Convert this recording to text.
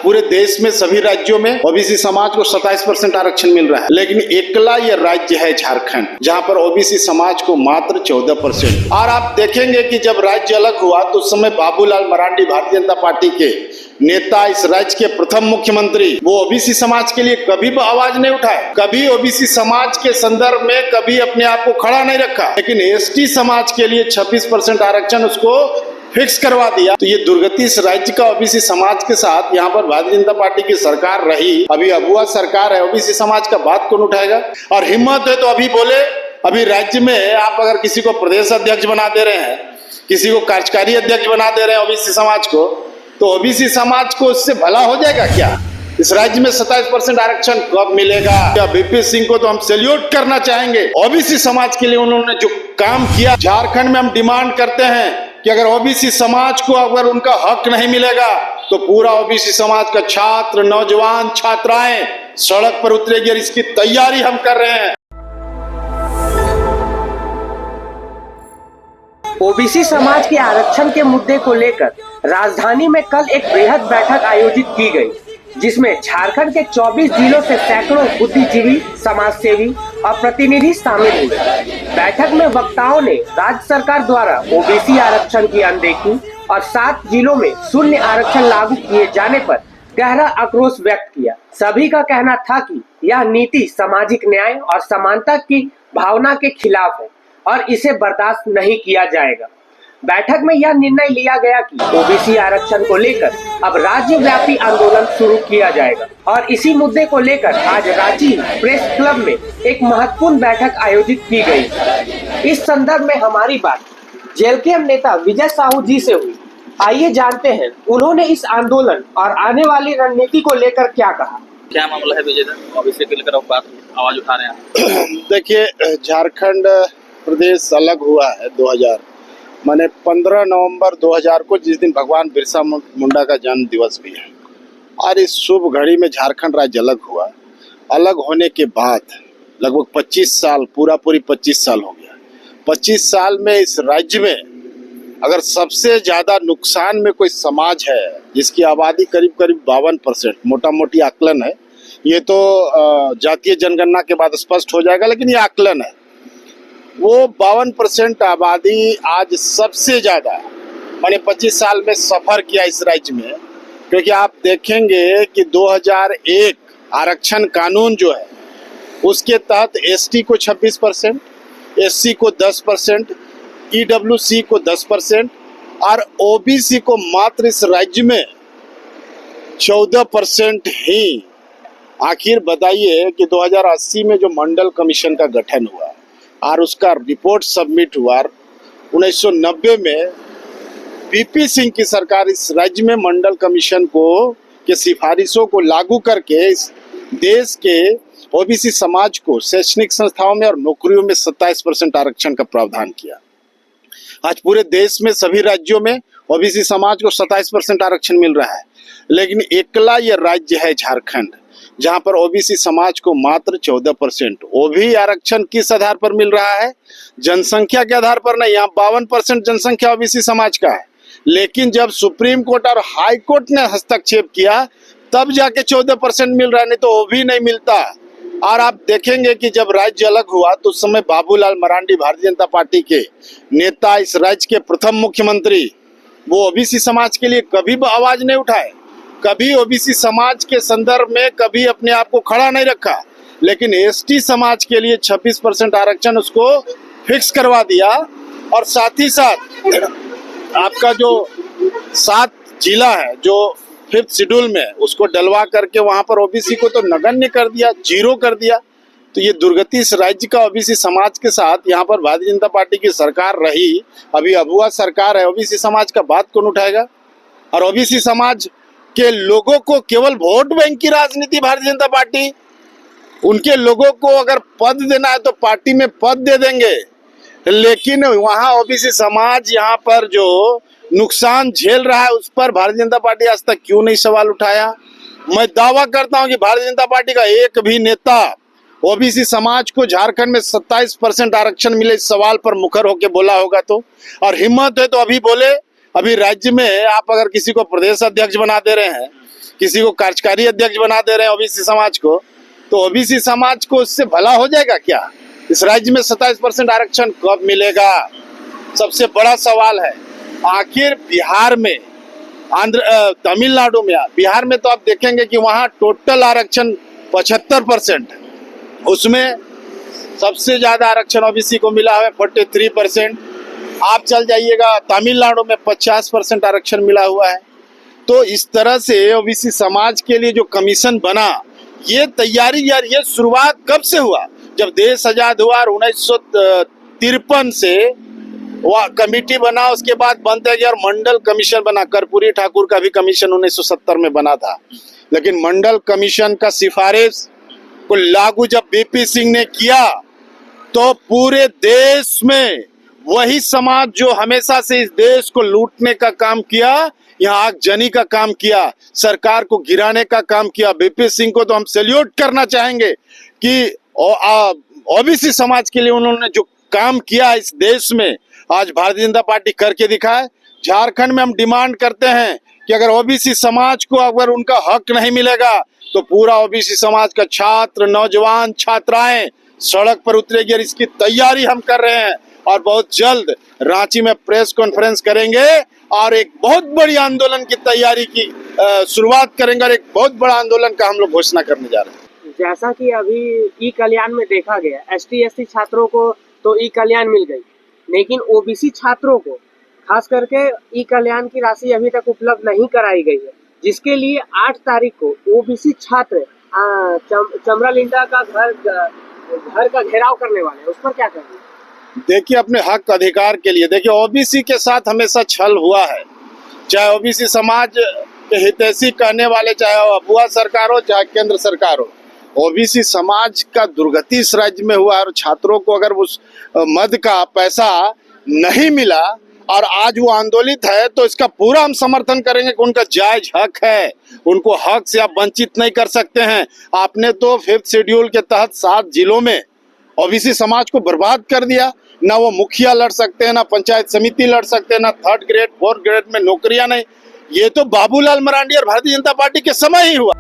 पूरे देश में सभी राज्यों में ओबीसी समाज को 27% आरक्षण मिल रहा है, लेकिन एकला ये राज्य है झारखंड, जहां पर ओबीसी समाज को मात्र 14%। और आप देखेंगे कि जब राज्य अलग हुआ तो उस समय बाबूलाल मरांडी भारतीय जनता पार्टी के नेता, इस राज्य के प्रथम मुख्यमंत्री, वो ओबीसी समाज के लिए कभी आवाज नहीं उठाए, कभी ओबीसी समाज के संदर्भ में कभी अपने आप को खड़ा नहीं रखा, लेकिन एसटी समाज के लिए 26% आरक्षण उसको फिक्स करवा दिया। तो ये दुर्गति इस राज्य का ओबीसी समाज के साथ यहाँ पर भारतीय जनता पार्टी की सरकार रही, अभी अगुआ सरकार है, ओबीसी समाज का बात कौन उठाएगा? और हिम्मत है तो अभी बोले। अभी राज्य में आप अगर किसी को प्रदेश अध्यक्ष बना दे रहे हैं, किसी को कार्यकारी अध्यक्ष बना दे रहे हैं ओबीसी समाज को, तो ओबीसी समाज को उससे भला हो जाएगा क्या? इस राज्य में 27% आरक्षण कब मिलेगा? क्या बीपी सिंह को तो हम सैल्यूट करना चाहेंगे। ओबीसी समाज के लिए उन्होंने जो काम किया, झारखंड में हम डिमांड करते हैं कि अगर ओबीसी समाज को अगर उनका हक नहीं मिलेगा तो पूरा ओबीसी समाज का छात्र, नौजवान, छात्राएं सड़क पर उतरेगी और इसकी तैयारी हम कर रहे हैं। ओबीसी समाज के आरक्षण के मुद्दे को लेकर राजधानी में कल एक बृहद बैठक आयोजित की गई, जिसमें झारखंड के 24 जिलों से सैकड़ों बुद्धिजीवी, समाजसेवी और प्रतिनिधि शामिल हुए। बैठक में वक्ताओं ने राज्य सरकार द्वारा ओबीसी आरक्षण की अनदेखी और 7 जिलों में शून्य आरक्षण लागू किए जाने पर गहरा आक्रोश व्यक्त किया। सभी का कहना था कि यह नीति सामाजिक न्याय और समानता की भावना के खिलाफ है और इसे बर्दाश्त नहीं किया जाएगा। बैठक में यह निर्णय लिया गया कि ओबीसी आरक्षण को लेकर अब राज्यव्यापी आंदोलन शुरू किया जाएगा और इसी मुद्दे को लेकर आज रांची प्रेस क्लब में एक महत्वपूर्ण बैठक आयोजित की गई। इस संदर्भ में हमारी बात जेलकेएम नेता विजय साहू जी से हुई। आइए जानते हैं उन्होंने इस आंदोलन और आने वाली रणनीति को लेकर क्या कहा। क्या मामला है विजय सर, ओबीसी को लेकर बात आवाज उठा रहे हैं? देखिए, झारखंड प्रदेश अलग हुआ है 15 नवंबर 2000 को, जिस दिन भगवान बिरसा मुंडा का जन्म दिवस भी है। और इस शुभ घड़ी में झारखंड राज्य अलग हुआ। अलग होने के बाद लगभग 25 साल, पूरी 25 साल हो गया। 25 साल में इस राज्य में अगर सबसे ज्यादा नुकसान में कोई समाज है जिसकी आबादी करीब 52%, मोटा मोटी आकलन है, ये तो जातीय जनगणना के बाद स्पष्ट हो जाएगा, लेकिन ये आकलन है, वो 52% आबादी आज सबसे ज्यादा मैंने 25 साल में सफर किया इस राज्य में। क्योंकि आप देखेंगे कि 2001 आरक्षण कानून जो है उसके तहत एसटी को 26%, एससी को 10%, ईडब्ल्यूसी को 10% और ओबीसी को मात्र इस राज्य में 14% ही। आखिर बताइए कि 2080 में जो मंडल कमीशन का गठन हुआ और उसका रिपोर्ट सबमिट हुआ, 1990 में बीपी सिंह की सरकार इस राज्य में मंडल कमीशन को के सिफारिशों को लागू करके इस देश के ओबीसी समाज को शैक्षणिक संस्थाओं में और नौकरियों में 27% आरक्षण का प्रावधान किया। आज पूरे देश में सभी राज्यों में ओबीसी समाज को 27% आरक्षण मिल रहा है, लेकिन एकला ये राज्य है झारखंड, जहां पर ओबीसी समाज को मात्र 14%। वो भी आरक्षण किस आधार पर मिल रहा है? जनसंख्या के आधार पर नहीं। यहाँ 52% जनसंख्या ओबीसी समाज का है, लेकिन जब सुप्रीम कोर्ट और हाई कोर्ट ने हस्तक्षेप किया तब जाके 14% मिल रहा है, नहीं तो वो भी नहीं मिलता। और आप देखेंगे कि जब राज्य अलग हुआ तो उस समय बाबूलाल मरांडी भारतीय जनता पार्टी के नेता, इस राज्य के प्रथम मुख्यमंत्री, वो ओबीसी समाज के लिए कभी आवाज नहीं उठाए, कभी ओबीसी समाज के संदर्भ में कभी अपने आप को खड़ा नहीं रखा, लेकिन एसटी समाज के लिए 26% आरक्षण उसको फिक्स करवा दिया। और साथ ही साथ आपका जो 7 जिला है जो 5th शेड्यूल में, उसको डलवा करके वहां पर ओबीसी को तो नगण्य कर दिया, 0 कर दिया। तो ये दुर्गति इस राज्य का ओबीसी समाज के साथ यहाँ पर भारतीय जनता पार्टी की सरकार रही, अभी अगुआ सरकार है, ओबीसी समाज का बात कौन उठाएगा? और ओबीसी समाज के लोगों को केवल वोट बैंक की राजनीति भारतीय जनता पार्टी, उनके लोगों को अगर पद देना है तो पार्टी में पद दे देंगे, लेकिन वहां ओबीसी समाज यहाँ पर जो नुकसान झेल रहा है उस पर भारतीय जनता पार्टी आज तक क्यों नहीं सवाल उठाया? मैं दावा करता हूं कि भारतीय जनता पार्टी का एक भी नेता ओबीसी समाज को झारखंड में 27% आरक्षण मिले इस सवाल पर मुखर होकर बोला होगा तो, और हिम्मत है तो अभी बोले। अभी राज्य में आप अगर किसी को प्रदेश अध्यक्ष बना दे रहे हैं, किसी को कार्यकारी अध्यक्ष बना दे रहे हैं ओबीसी समाज को, तो ओबीसी समाज को उससे भला हो जाएगा क्या? इस राज्य में 27% आरक्षण कब मिलेगा? सबसे बड़ा सवाल है। आखिर बिहार में, तमिलनाडु में, बिहार में तो आप देखेंगे कि वहाँ टोटल आरक्षण 75% है, उसमें सबसे ज्यादा आरक्षण ओबीसी को मिला है 43%। आप चल जाइएगा तमिलनाडु में 50% आरक्षण मिला हुआ है। तो इस तरह से ओबीसी समाज के लिए जो कमीशन बना, ये तैयारी यार, ये शुरुआत कब से हुआ? जब देश आजाद हुआ और 1953 से वह कमेटी बना, उसके बाद बनते गया और मंडल कमीशन बना। कर्पूरी ठाकुर का भी कमीशन 1970 में बना था, लेकिन मंडल कमीशन का सिफारिश को लागू जब बीपी सिंह ने किया तो पूरे देश में वही समाज जो हमेशा से इस देश को लूटने का काम किया, यहाँ आगजनी का काम किया, सरकार को गिराने का काम किया। बीपी सिंह को तो हम सैल्यूट करना चाहेंगे कि ओबीसी समाज के लिए उन्होंने जो काम किया इस देश में, आज भारतीय जनता पार्टी करके दिखाए। झारखंड में हम डिमांड करते हैं कि अगर ओबीसी समाज को अगर उनका हक नहीं मिलेगा तो पूरा ओबीसी समाज का छात्र, नौजवान, छात्राएं सड़क पर उतरेगी और इसकी तैयारी हम कर रहे हैं और बहुत जल्द रांची में प्रेस कॉन्फ्रेंस करेंगे और एक बहुत बड़ी आंदोलन की तैयारी की शुरुआत करेंगे और एक बहुत बड़ा आंदोलन का हम लोग घोषणा करने जा रहे हैं। जैसा कि अभी ई कल्याण में देखा गया, एसटी एससी छात्रों को तो ई कल्याण मिल गई, लेकिन ओबीसी छात्रों को खास करके ई कल्याण की राशि अभी तक उपलब्ध नहीं कराई गई है, जिसके लिए 8 तारीख को ओबीसी छात्र चमरालिंडा का घर का घेराव करने वाले हैं। उस पर क्या कहेंगे? देखिए, अपने हक अधिकार के लिए, देखिए ओबीसी के साथ हमेशा छल हुआ है, चाहे ओबीसी समाज के हितैषी कहने वाले, चाहे वो अबुआ सरकार हो चाहे केंद्र सरकार हो। ओबीसी समाज का दुर्गति इस राज्य में हुआ और छात्रों को अगर उस मद का पैसा नहीं मिला और आज वो आंदोलित है तो इसका पूरा हम समर्थन करेंगे कि उनका जायज हक है, उनको हक से आप वंचित नहीं कर सकते हैं। आपने तो 5th शेड्यूल के तहत 7 जिलों में ओबीसी समाज को बर्बाद कर दिया। ना वो मुखिया लड़ सकते हैं, ना पंचायत समिति लड़ सकते हैं, ना 3rd ग्रेड 4th ग्रेड में नौकरियां नहीं। ये तो बाबूलाल मरांडी और भारतीय जनता पार्टी के समय ही हुआ।